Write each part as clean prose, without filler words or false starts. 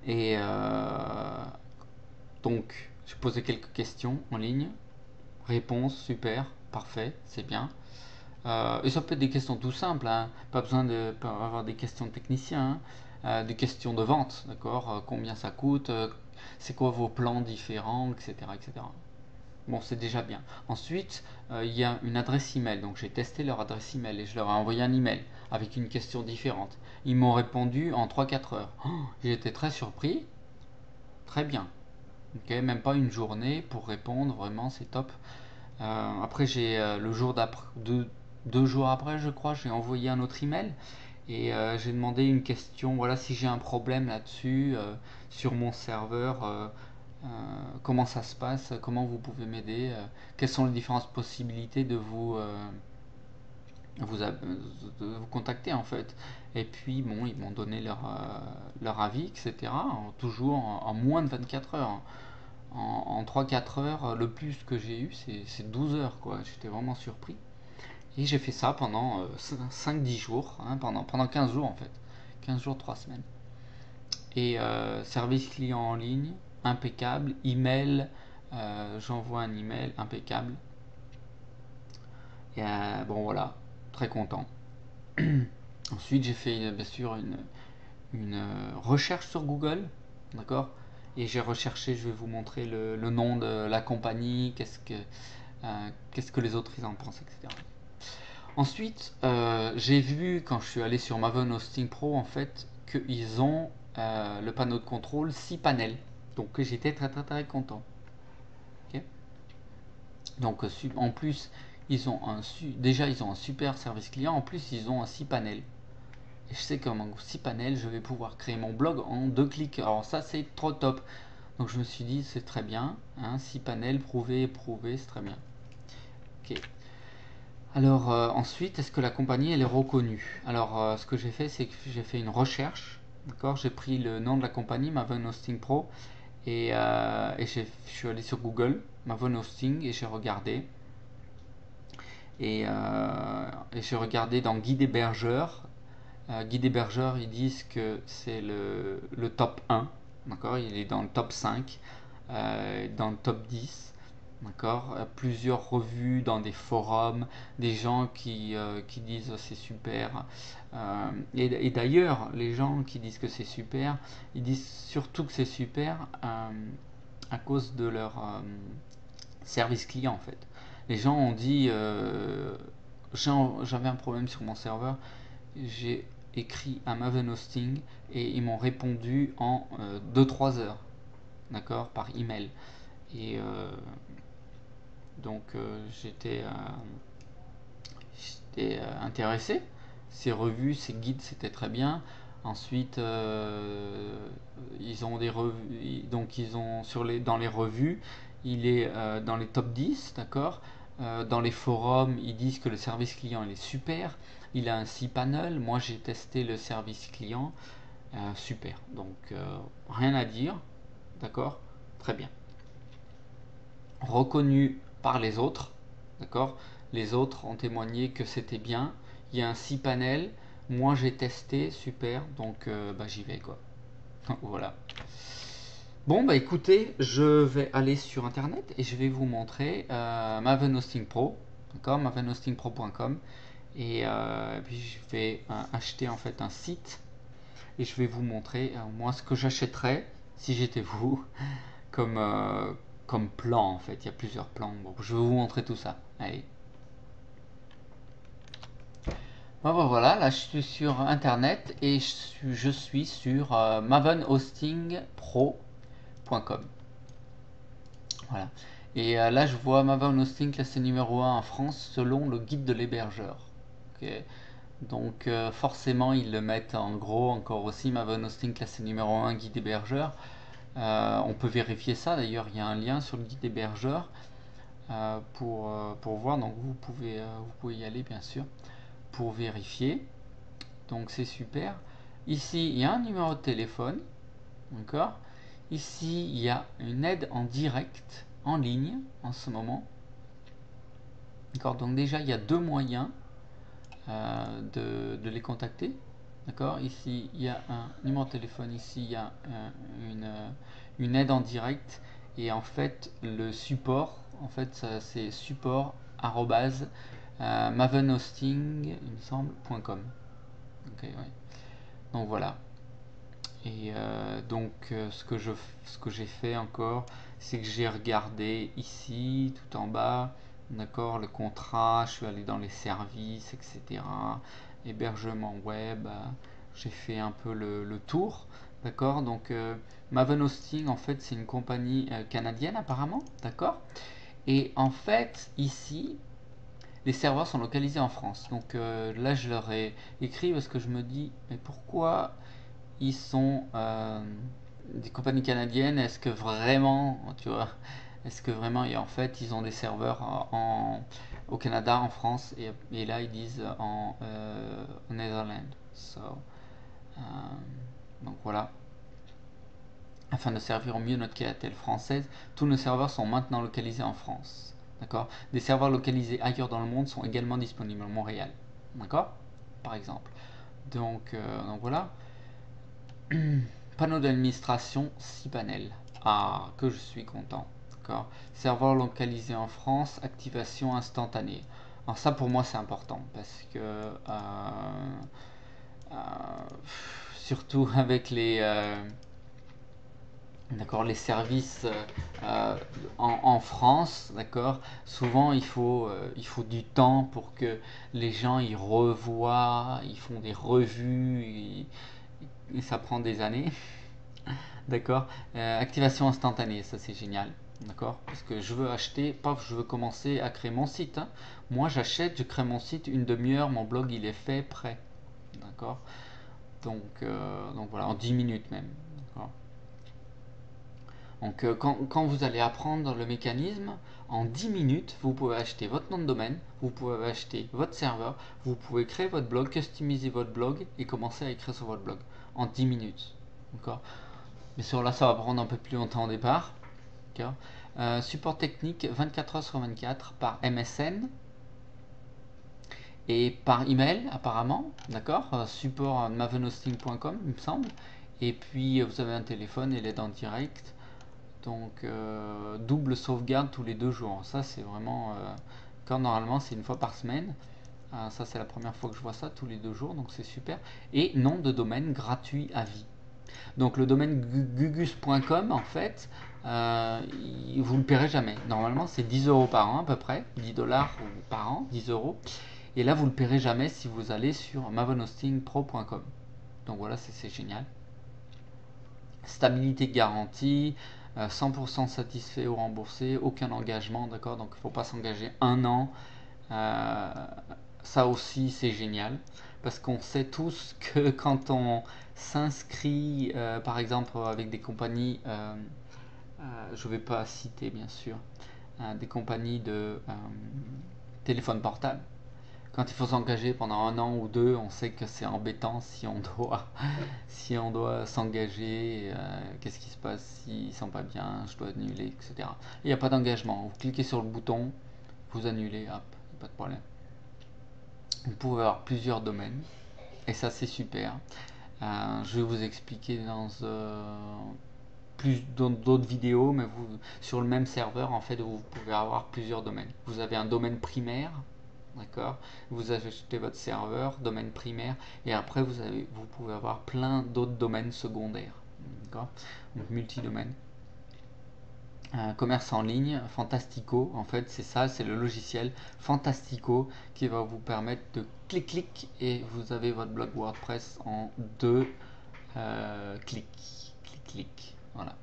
Et donc, j'ai posé quelques questions en ligne. Réponse, super, parfait, c'est bien. Et ça peut être des questions tout simples, hein. Pas besoin de pas avoir des questions de techniciens, hein. Des questions de vente, d'accord. Combien ça coûte, c'est quoi vos plans différents, etc., etc. Bon, c'est déjà bien. Ensuite, il y a une adresse email. Donc, j'ai testé leur adresse email et je leur ai envoyé un email avec une question différente. Ils m'ont répondu en 3-4 heures. Oh, j'ai été très surpris. Très bien. Ok, même pas une journée pour répondre, vraiment, c'est top. Après, j'ai le jour d'après, 2 jours après, je crois, j'ai envoyé un autre email et j'ai demandé une question. Voilà, si j'ai un problème là-dessus, sur mon serveur, comment ça se passe, comment vous pouvez m'aider, quelles sont les différentes possibilités de vous contacter en fait. Et puis, bon, ils m'ont donné leur avis, etc. Toujours en moins de 24 heures. En 3-4 heures, le plus que j'ai eu, c'est 12 heures, quoi. J'étais vraiment surpris. Et j'ai fait ça pendant 5-10 jours, hein, pendant 15 jours en fait. 15 jours, 3 semaines. Et service client en ligne, impeccable. Email, j'envoie un email, impeccable. Et bon voilà, très content. Ensuite, j'ai fait bien sûr une recherche sur Google, d'accord. Et j'ai recherché, je vais vous montrer le nom de la compagnie, qu'est-ce que les autres ils en pensent, etc. Ensuite, j'ai vu quand je suis allé sur Maven Hosting Pro en fait qu'ils ont le panneau de contrôle 6 panels. Donc j'étais très très très content. Ok. Donc en plus, déjà ils ont un super service client, en plus ils ont un 6 panels. Et je sais qu'en 6 panels, je vais pouvoir créer mon blog en 2 clics. Alors ça c'est trop top. Donc je me suis dit c'est très bien, hein, 6 panels, prouver, éprouver, c'est très bien. Ok. Alors ensuite, est-ce que la compagnie elle est reconnue? Alors ce que j'ai fait, c'est que j'ai fait une recherche, d'accord? J'ai pris le nom de la compagnie, Maven Hosting Pro, et je suis allé sur Google, Maven Hosting, et j'ai regardé. Et j'ai regardé dans Guide hébergeur. Guide hébergeur, ils disent que c'est le top 1, d'accord? Il est dans le top 5, dans le top 10. D'accord. Plusieurs revues dans des forums, des gens qui disent c'est super. Et d'ailleurs, les gens qui disent que c'est super, ils disent surtout que c'est super à cause de leur service client en fait. Les gens ont dit j'avais un problème sur mon serveur, j'ai écrit à Maven Hosting et ils m'ont répondu en 2-3 heures, d'accord, par email. Et donc j'étais intéressé. Ces revues, ces guides, c'était très bien. Ensuite, ils ont des revues, donc ils ont dans les revues, il est dans les top 10, d'accord. Dans les forums, ils disent que le service client il est super. Il a un 6 panel. Moi, j'ai testé le service client, super. Donc, rien à dire, d'accord, très bien. Reconnu par les autres, d'accord. Les autres ont témoigné que c'était bien. Il y a un 6 panel. Moi j'ai testé, super. Donc bah, j'y vais quoi. Voilà. Bon bah écoutez, je vais aller sur internet et je vais vous montrer Maven Hosting Pro, d'accord, mavenhostingpro.com. Et puis je vais acheter en fait un site et je vais vous montrer moi ce que j'achèterais si j'étais vous comme, comme plan en fait. Il y a plusieurs plans. Bon, je vais vous montrer tout ça. Allez. Bon, voilà, là je suis sur internet et je suis sur mavenhostingpro.com. Voilà. Et là je vois Maven Hosting classé numéro 1 en France selon le guide de l'hébergeur. Ok. Donc forcément ils le mettent en gros encore aussi Maven Hosting classé numéro 1 guide hébergeur. On peut vérifier ça d'ailleurs, il y a un lien sur le guide hébergeur. Pour voir. Donc vous pouvez y aller bien sûr pour vérifier. Donc c'est super. Ici il y a un numéro de téléphone, d'accord. Ici il y a une aide en direct en ligne en ce moment, d'accord. Donc déjà il y a deux moyens de les contacter, D'accord, ici il y a un numéro de téléphone, ici il y a une aide en direct, et en fait le support, en fait c'est support arrobase mavenhosting, il me semble, .com. Ok, ouais. Donc voilà. Et ce que j'ai fait encore, c'est que j'ai regardé ici, tout en bas, d'accord, le contrat, je suis allé dans les services, etc. Hébergement web, j'ai fait un peu le tour, d'accord. Donc Maven Hosting, en fait, c'est une compagnie canadienne apparemment, d'accord. Et en fait, ici, les serveurs sont localisés en France. Donc là, je leur ai écrit parce que je me dis, mais pourquoi ils sont des compagnies canadiennes? Est-ce que vraiment, tu vois, est-ce que vraiment, et en fait, ils ont des serveurs au Canada, en France, et là, ils disent en Netherlands. Euh, donc voilà. Afin de servir au mieux notre clientèle française, tous nos serveurs sont maintenant localisés en France. D'accord. Des serveurs localisés ailleurs dans le monde sont également disponibles à Montréal. D'accord. Par exemple. Donc voilà. Panneau d'administration, 6 panels. Ah, que je suis content. D'accord. Serveur localisé en France, activation instantanée. Alors ça pour moi c'est important parce que euh, surtout avec d'accord, les services en France, d'accord, souvent il faut du temps pour que les gens y revoient, ils font des revues, et ça prend des années. D'accord. Activation instantanée, ça c'est génial. D'accord. Parce que je veux acheter, paf, je veux commencer à créer mon site, hein. Moi j'achète, je crée mon site, une demi-heure, mon blog il est fait, prêt. D'accord. Donc voilà, en 10 minutes même. D'accord. Donc quand vous allez apprendre le mécanisme, en 10 minutes, vous pouvez acheter votre nom de domaine, vous pouvez acheter votre serveur, vous pouvez créer votre blog, customiser votre blog et commencer à écrire sur votre blog en 10 minutes. D'accord. Mais sur là, ça va prendre un peu plus longtemps au départ. Support technique 24 heures sur 24 par MSN et par email apparemment. D'accord. Support mavenhosting.com, il me semble. Et puis vous avez un téléphone et l'aide en direct. Donc double sauvegarde tous les 2 jours. Ça c'est vraiment quand normalement c'est une fois par semaine. Ça c'est la première fois que je vois ça, tous les 2 jours, donc c'est super. Et nom de domaine gratuit à vie. Donc le domaine gugus.com en fait, vous le paierez jamais. Normalement c'est 10 euros par an à peu près, 10 dollars par an, 10 euros. Et là vous le paierez jamais si vous allez sur mavenhostingpro.com. Donc voilà, c'est génial. Stabilité garantie, 100% satisfait ou remboursé, aucun engagement, d'accord. Donc il ne faut pas s'engager 1 an. Euh, Ça aussi c'est génial parce qu'on sait tous que quand on s'inscrit par exemple avec des compagnies, je ne vais pas citer bien sûr, des compagnies de téléphone portable, quand il faut s'engager pendant 1 an ou 2, on sait que c'est embêtant si on doit si on doit s'engager, qu'est-ce qui se passe s'ils ne sont pas bien, je dois annuler, etc. Il n'y a pas d'engagement, vous cliquez sur le bouton, vous annulez, hop, pas de problème. Vous pouvez avoir plusieurs domaines et ça c'est super. Je vais vous expliquer dans d'autres vidéos, mais sur le même serveur en fait vous pouvez avoir plusieurs domaines. Vous avez un domaine primaire, d'accord. Vous achetez votre serveur, domaine primaire, et après vous pouvez avoir plein d'autres domaines secondaires, d'accord. Donc multi-domaine. Commerce en ligne, Fantastico, en fait c'est ça, c'est le logiciel Fantastico qui va vous permettre de clic et vous avez votre blog WordPress en 2 clic, voilà.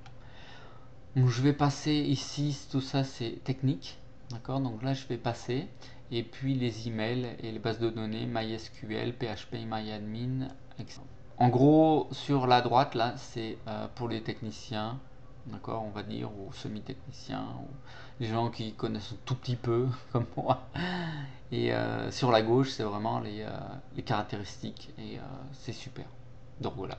Donc je vais passer ici, tout ça c'est technique, d'accord. Donc là je vais passer, et puis les emails et les bases de données MySQL, PHP, MyAdmin, etc. En gros, sur la droite là, c'est pour les techniciens, d'accord, on va dire, ou semi-techniciens, ou les gens qui connaissent un tout petit peu, comme moi. Et sur la gauche, c'est vraiment les caractéristiques, et c'est super. Donc voilà.